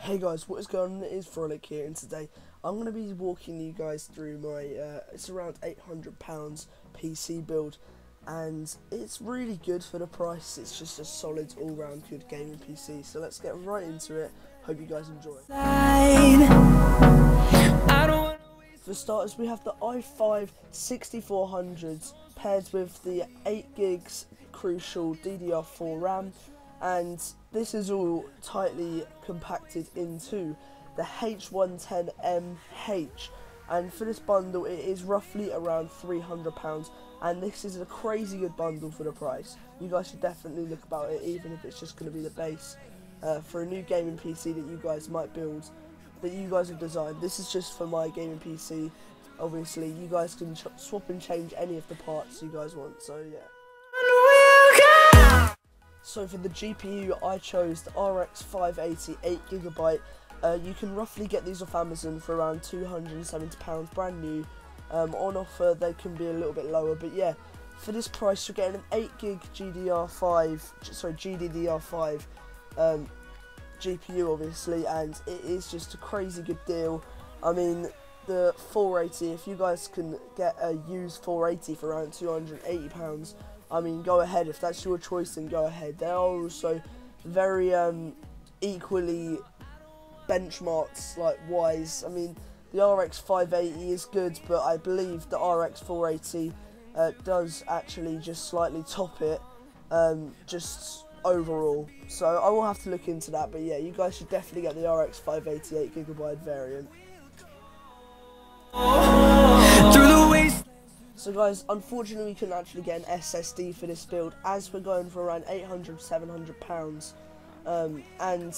Hey guys, what is going on? It is Frolic here, and today I'm going to be walking you guys through my, it's around £800 PC build, and it's really good for the price. It's just a solid all-round good gaming PC, so let's get right into it. Hope you guys enjoy. For starters, we have the i5 6400s paired with the 8 gigs crucial DDR4 RAM, and this is all tightly compacted into the H110MH, and for this bundle it is roughly around £300, and this is a crazy good bundle for the price. You guys should definitely look about it, even if it's just going to be the base for a new gaming PC that you guys might build, that you guys have designed. This is just for my gaming PC. Obviously you guys can swap and change any of the parts you guys want, so yeah. So for the GPU, I chose the RX 580 8GB. You can roughly get these off Amazon for around £270 brand new. On offer they can be a little bit lower, but yeah, for this price you're getting an 8GB GDDR5 GPU obviously, and it is just a crazy good deal. I mean, the 480, if you guys can get a used 480 for around £280, I mean, go ahead. If that's your choice, then go ahead. They are also very equally benchmarked, like wise. I mean, the RX 580 is good, but I believe the RX 480 does actually just slightly top it, just overall. So I will have to look into that. But yeah, you guys should definitely get the RX 580 8GB variant. So guys, unfortunately we couldn't actually get an SSD for this build, as we're going for around £800–700, and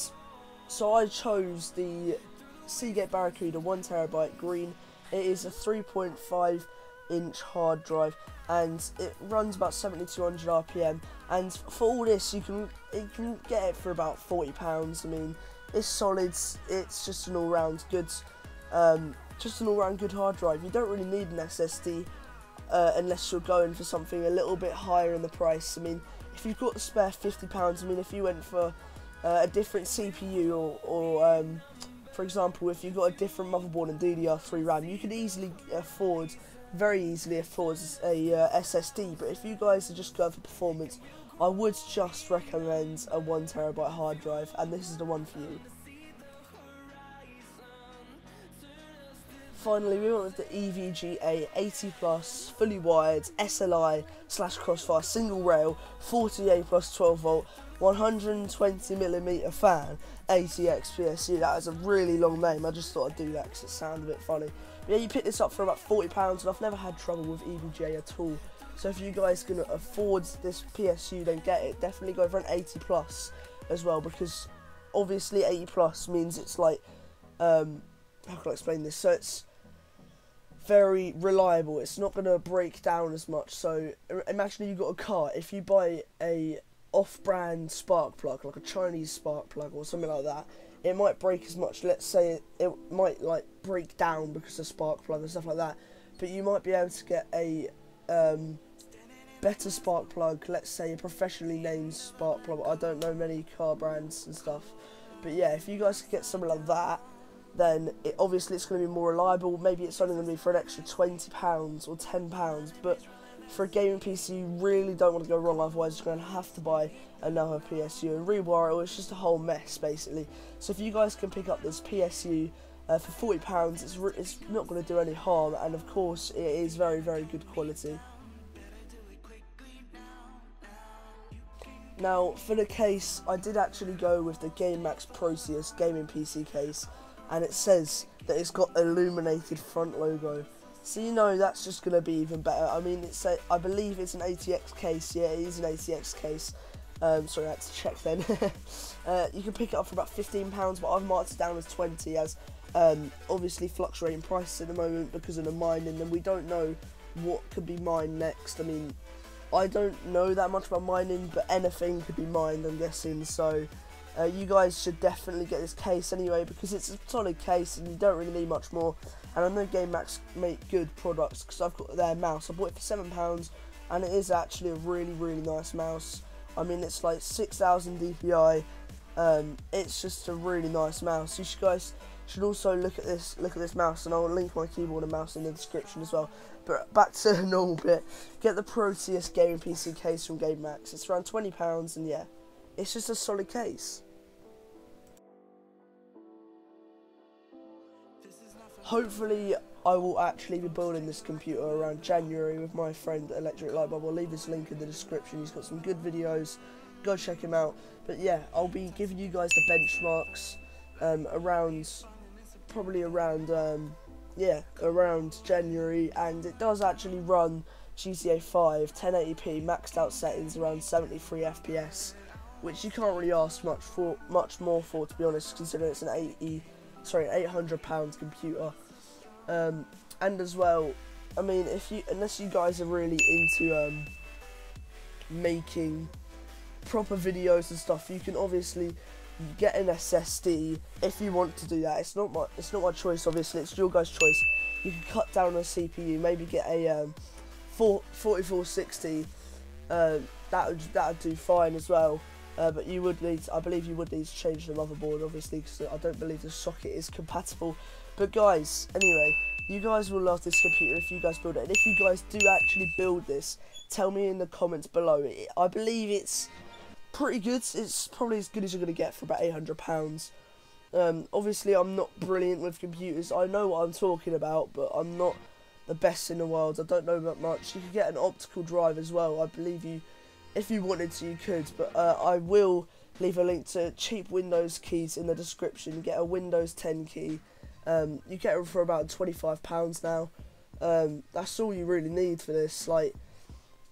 so I chose the Seagate Barracuda 1TB green. It is a 3.5-inch hard drive, and it runs about 7200 RPM, and for all this you can get it for about £40. I mean, it's solid. It's just an all-round good hard drive. You don't really need an SSD unless you're going for something a little bit higher in the price. I mean, if you've got a spare £50, I mean, if you went for a different CPU, or for example, if you've got a different motherboard and DDR3 RAM, you could very easily afford a SSD. But if you guys are just going for performance, I would just recommend a 1TB hard drive, and this is the one for you. Finally, we went with the EVGA 80+, fully wired, SLI/Crossfire single rail, 40A+12V, 120mm fan, ATX PSU. That is a really long name. I just thought I'd do that because it sounded a bit funny. But yeah, you pick this up for about £40, and I've never had trouble with EVGA at all. So if you guys can afford this PSU, then get it. Definitely go for an 80+ as well, because obviously 80+ means it's like, how can I explain this? So it's very reliable. It's not going to break down as much. So imagine you've got a car. If you buy a off-brand spark plug, like a Chinese spark plug or something like that, it might break as much. Let's say it might like break down because of spark plug and stuff like that, but you might be able to get a better spark plug, let's say a professionally named spark plug. I don't know many car brands and stuff, but yeah, if you guys could get something like that, then obviously it's going to be more reliable. Maybe it's only going to be for an extra £20 or £10, but for a gaming PC you really don't want to go wrong, otherwise you're going to have to buy another PSU and rewire it, or it's just a whole mess basically. So if you guys can pick up this PSU for £40, it's not going to do any harm, and of course it is very, very good quality. Now for the case, I did actually go with the GameMax Proteus gaming PC case, and it says that it's got illuminated front logo. So you know that's just going to be even better. I mean, I believe it's an ATX case. Yeah, it is an ATX case. Sorry, I had to check then. You can pick it up for about £15, but I've marked it down as 20, as obviously fluctuating prices at the moment because of the mining, and we don't know what could be mined next. I mean, I don't know that much about mining, but anything could be mined, I'm guessing. So you guys should definitely get this case anyway, because it's a solid case and you don't really need much more. And I know GameMax make good products, because I've got their mouse. I bought it for £7, and it is actually a really, really nice mouse. I mean, it's like 6000 DPI, It's just a really nice mouse. You guys should also look at this mouse, and I'll link my keyboard and mouse in the description as well. But back to the normal bit. Get the Proteus gaming PC case from Game Max. It's around £20, and yeah, it's just a solid case. Hopefully I will actually be building this computer around January with my friend Electric Lightbulb. I'll leave his link in the description. He's got some good videos, go check him out. But yeah, I'll be giving you guys the benchmarks around January, and it does actually run GTA 5 1080p maxed out settings around 73 FPS, which you can't really ask much more for, to be honest, considering it's an £800 computer. And as well, I mean, unless you guys are really into making proper videos and stuff, you can obviously get an SSD if you want to do that. It's not my choice, obviously, it's your guys' choice. You can cut down on a CPU, maybe get a 4460. That would do fine as well. But you would need, I believe you would need to change the motherboard, obviously, because I don't believe the socket is compatible. But guys, anyway, you guys will love this computer if you guys build it. And if you guys do actually build this, tell me in the comments below. I believe it's pretty good. It's probably as good as you're going to get for about £800. Obviously, I'm not brilliant with computers. I know what I'm talking about, but I'm not the best in the world. I don't know that much. You can get an optical drive as well. I believe you, if you wanted to, you could. But I will leave a link to cheap Windows keys in the description. Get a Windows 10 key. You get it for about £25 now. That's all you really need for this. Like,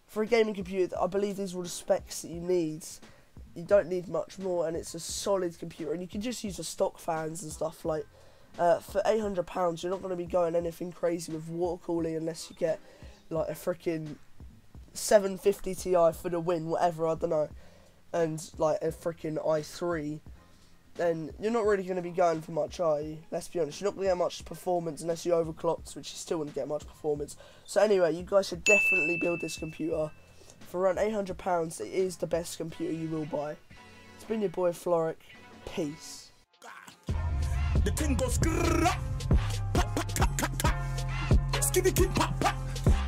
for a gaming computer, I believe these are all the specs that you need. You don't need much more, and it's a solid computer, and you can just use the stock fans and stuff. Like, for £800, you're not going to be going anything crazy with water cooling unless you get like a freaking 750 Ti for the win, whatever, I don't know, and like a freaking i3. Then you're not really going to be going for much, are you? Let's be honest, you're not going to get much performance unless you overclocked, which you still wouldn't get much performance. So anyway, you guys should definitely build this computer. For around £800, it is the best computer you will buy. It's been your boy Floric. Peace. The thing goes skiddy kid pop pop,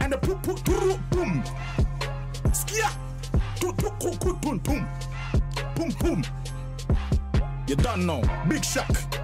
and the poop poop boom. Skia, boom boom. You done know, big shock.